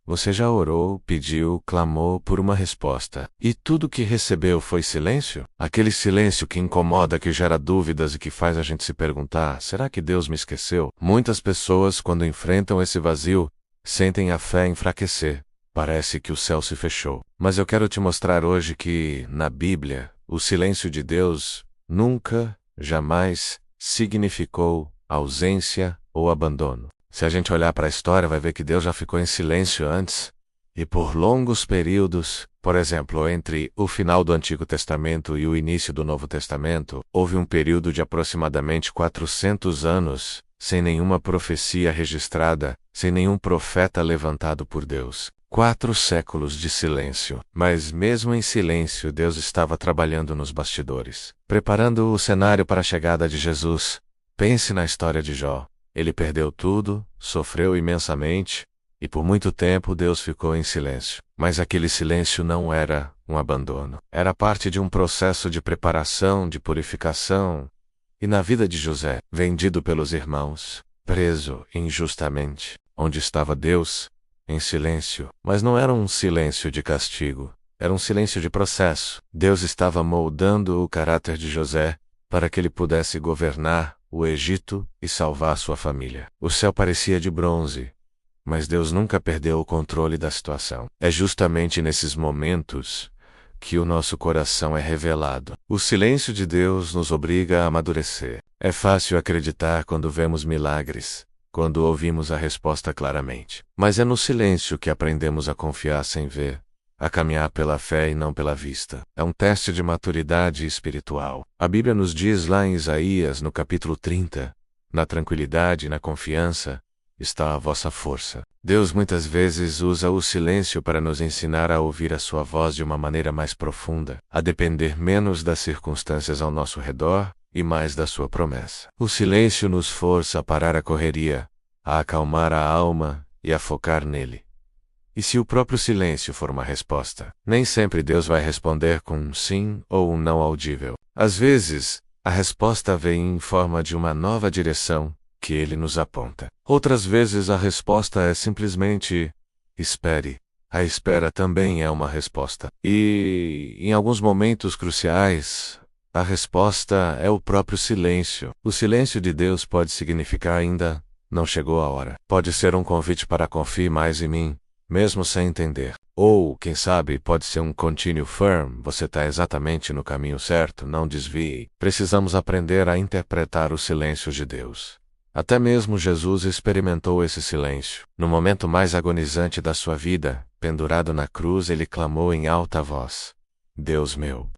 Você já orou, pediu, clamou por uma resposta. E tudo que recebeu foi silêncio? Aquele silêncio que incomoda, que gera dúvidas e que faz a gente se perguntar: será que Deus me esqueceu? Muitas pessoas, quando enfrentam esse vazio, sentem a fé enfraquecer. Parece que o céu se fechou. Mas eu quero te mostrar hoje que, na Bíblia, o silêncio de Deus nunca, jamais significou ausência ou abandono. Se a gente olhar para a história, vai ver que Deus já ficou em silêncio antes, e por longos períodos. Por exemplo, entre o final do Antigo Testamento e o início do Novo Testamento, houve um período de aproximadamente 400 anos, sem nenhuma profecia registrada, sem nenhum profeta levantado por Deus. 4 séculos de silêncio. Mas mesmo em silêncio, Deus estava trabalhando nos bastidores, preparando o cenário para a chegada de Jesus. Pense na história de Jó. Ele perdeu tudo, sofreu imensamente, e por muito tempo Deus ficou em silêncio. Mas aquele silêncio não era um abandono. Era parte de um processo de preparação, de purificação. E na vida de José, vendido pelos irmãos, preso injustamente, onde estava Deus? Em silêncio. Mas não era um silêncio de castigo. Era um silêncio de processo. Deus estava moldando o caráter de José para que ele pudesse governar o Egito e salvar sua família. O céu parecia de bronze, mas Deus nunca perdeu o controle da situação. É justamente nesses momentos que o nosso coração é revelado. O silêncio de Deus nos obriga a amadurecer. É fácil acreditar quando vemos milagres, quando ouvimos a resposta claramente. Mas é no silêncio que aprendemos a confiar sem ver, a caminhar pela fé e não pela vista. É um teste de maturidade espiritual. A Bíblia nos diz lá em Isaías, no capítulo 30, na tranquilidade e na confiança está a vossa força. Deus muitas vezes usa o silêncio para nos ensinar a ouvir a sua voz de uma maneira mais profunda, a depender menos das circunstâncias ao nosso redor e mais da sua promessa. O silêncio nos força a parar a correria, a acalmar a alma e a focar nele. E se o próprio silêncio for uma resposta, nem sempre Deus vai responder com um sim ou um não audível. Às vezes, a resposta vem em forma de uma nova direção que Ele nos aponta. Outras vezes a resposta é simplesmente: espere. A espera também é uma resposta. E, em alguns momentos cruciais, a resposta é o próprio silêncio. O silêncio de Deus pode significar ainda: não chegou a hora. Pode ser um convite para confie mais em mim, mesmo sem entender. Ou, quem sabe, pode ser um continue firm, você está exatamente no caminho certo, não desvie. Precisamos aprender a interpretar os silêncios de Deus. Até mesmo Jesus experimentou esse silêncio. No momento mais agonizante da sua vida, pendurado na cruz, ele clamou em alta voz: Deus meu,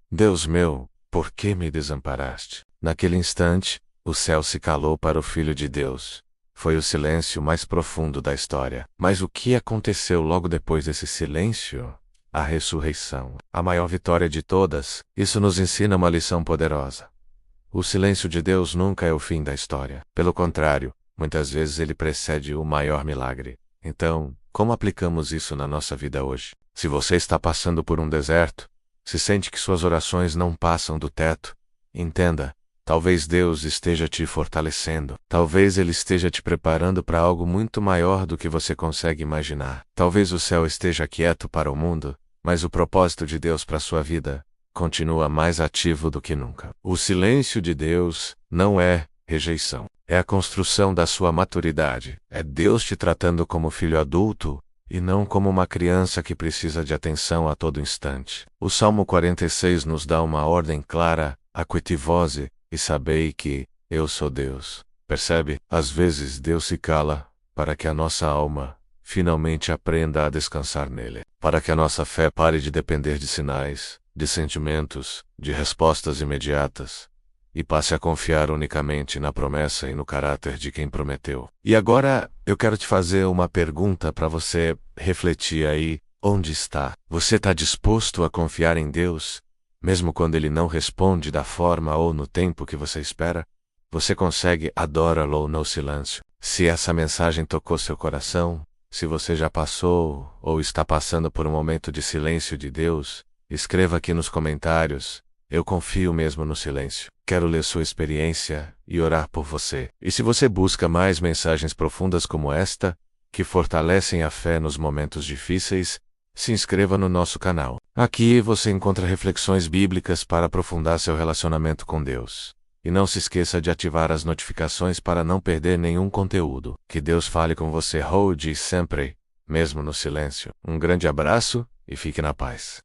por que me desamparaste? Naquele instante, o céu se calou para o Filho de Deus. Foi o silêncio mais profundo da história. Mas o que aconteceu logo depois desse silêncio? A ressurreição. A maior vitória de todas. Isso nos ensina uma lição poderosa. O silêncio de Deus nunca é o fim da história. Pelo contrário, muitas vezes ele precede o maior milagre. Então, como aplicamos isso na nossa vida hoje? Se você está passando por um deserto, se sente que suas orações não passam do teto, entenda: talvez Deus esteja te fortalecendo. Talvez Ele esteja te preparando para algo muito maior do que você consegue imaginar. Talvez o céu esteja quieto para o mundo, mas o propósito de Deus para a sua vida continua mais ativo do que nunca. O silêncio de Deus não é rejeição. É a construção da sua maturidade. É Deus te tratando como filho adulto e não como uma criança que precisa de atenção a todo instante. O Salmo 46 nos dá uma ordem clara: aquieti vose e sabei que eu sou Deus. Percebe? Às vezes Deus se cala para que a nossa alma finalmente aprenda a descansar nele. Para que a nossa fé pare de depender de sinais, de sentimentos, de respostas imediatas, e passe a confiar unicamente na promessa e no caráter de quem prometeu. E agora, eu quero te fazer uma pergunta para você refletir aí. Onde está? Você está disposto a confiar em Deus, mesmo quando Ele não responde da forma ou no tempo que você espera? Você consegue adorá-lo no silêncio? Se essa mensagem tocou seu coração, se você já passou ou está passando por um momento de silêncio de Deus, escreva aqui nos comentários: eu confio mesmo no silêncio. Quero ler sua experiência e orar por você. E se você busca mais mensagens profundas como esta, que fortalecem a fé nos momentos difíceis, se inscreva no nosso canal. Aqui você encontra reflexões bíblicas para aprofundar seu relacionamento com Deus. E não se esqueça de ativar as notificações para não perder nenhum conteúdo. Que Deus fale com você hoje e sempre, mesmo no silêncio. Um grande abraço e fique na paz.